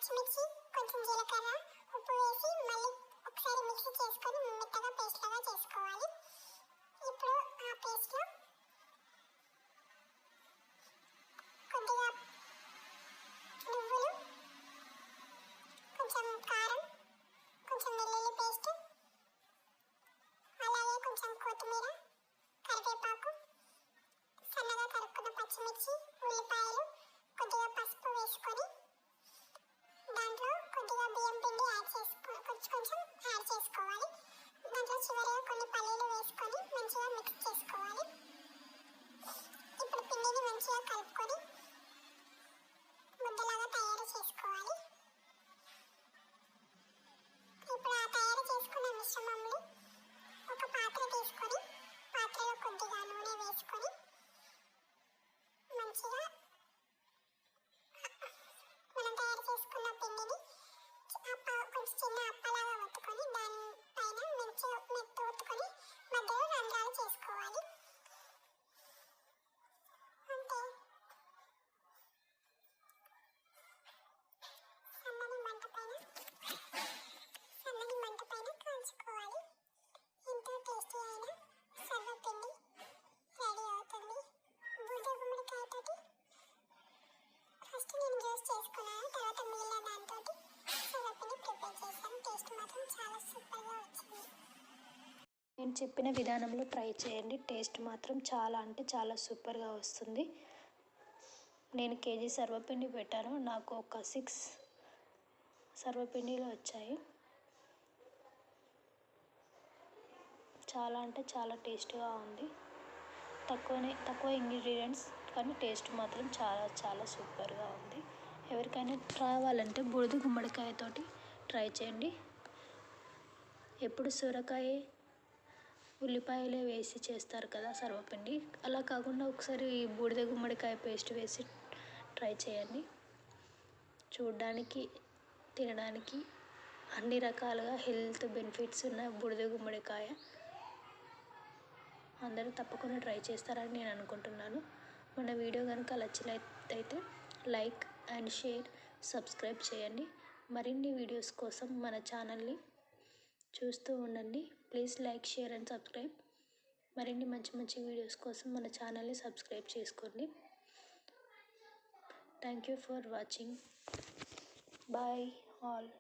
పచ్చిమిర్చి, కొంచెం జీలకర్ర, ఉప్పు వేసి మళ్ళీ ఒకసారి మిక్సీ చేసుకొని మెత్తగా పేస్ట్ లాగా చేసుకోవాలి. ఇప్పుడు ఆ పేస్ట్లో కొద్దిగా నువ్వులు, కొంచెం కారం, కొంచెం వెల్లుల్లి పేస్ట్, అలాగే కొంచెం కొత్తిమీర, కరివేపాకు, సన్నగా తరుక్కున్న పచ్చిమిర్చి, ఉల్లిపాయలు, కొద్దిగా పసుపు వేసుకొని దాంట్లో కొద్దిగా బియ్యం పిండి కొంచెం యాడ్ చేసుకోవాలి. దాంట్లో చివరిగా కొన్ని పల్లీలు వేసుకొని మంచిగా మిక్స్ చేసుకోవాలి. ఇప్పుడు పిండిని మంచిగా కలుపుకొని ముద్దలాగా తయారు చేసుకోవాలి. ఇప్పుడు ఆ తయారు చేసుకున్న మిశ్రమంలో ఒక పాత్ర తీసుకొని పాత్రలో కొద్దిగా నూనె వేసుకొని మంచిగా మనం తయారు చేసుకున్న పిండిని కొంచెం చిన్న అప్పలాగా ఒత్తుకొని దానిపైన మంచిగా మెత్త ఒత్తుకొని మధ్యలో రంధ్రాలు చేసుకోవాలి. అంతే. సన్నని మంట పైన కాల్చుకోవాలి. ఎంతో టేస్టీ అయిన సర్వపిండి రెడీ అవుతుంది. బూడిద గుమ్మడికాయతోటి ఫస్ట్ నేను జ్యూస్ చేసుకున్నాను, తర్వాత మిగిలిన దాంతో సర్వపిండి ప్రిపేర్ చేశాను. టేస్ట్ మాత్రం చాలా సూపర్గా వచ్చింది. నేను చెప్పిన విధానంలో ట్రై చేయండి. టేస్ట్ మాత్రం చాలా అంటే చాలా సూపర్గా వస్తుంది. నేను కేజీ సర్వపిండి పెట్టాను, నాకు ఒక 6 సర్వపిండిలు వచ్చాయి. చాలా అంటే చాలా టేస్ట్గా ఉంది. తక్కువ ఇంగ్రీడియంట్స్ కానీ టేస్ట్ మాత్రం చాలా చాలా సూపర్గా ఉంది. ఎవరికైనా కావాలంటే బూడిద గుమ్మడికాయతోటి ట్రై చేయండి. ఎప్పుడు సొరకాయ, ఉల్లిపాయలే వేసి చేస్తారు కదా సర్వపిండి, అలా కాకుండా ఒకసారి బూడిద గుమ్మడికాయ పేస్ట్ వేసి ట్రై చేయండి. చూడడానికి, తినడానికి అన్ని రకాలుగా హెల్త్ బెనిఫిట్స్ ఉన్న బూడిద గుమ్మడికాయ అందరూ తప్పకుండా ట్రై చేస్తారని నేను అనుకుంటున్నాను. మన వీడియో కనుక నచ్చినట్లయితే లైక్ అండ్ షేర్, సబ్స్క్రైబ్ చేయండి. మరిన్ని వీడియోస్ కోసం మన ఛానల్ని చూస్తూ ఉండండి. Please like, share and subscribe. మరిన్ని మంచి మంచి వీడియోస్ కోసం మన ఛానల్ని సబ్స్క్రైబ్ చేసుకోండి. Thank you for watching. Bye all.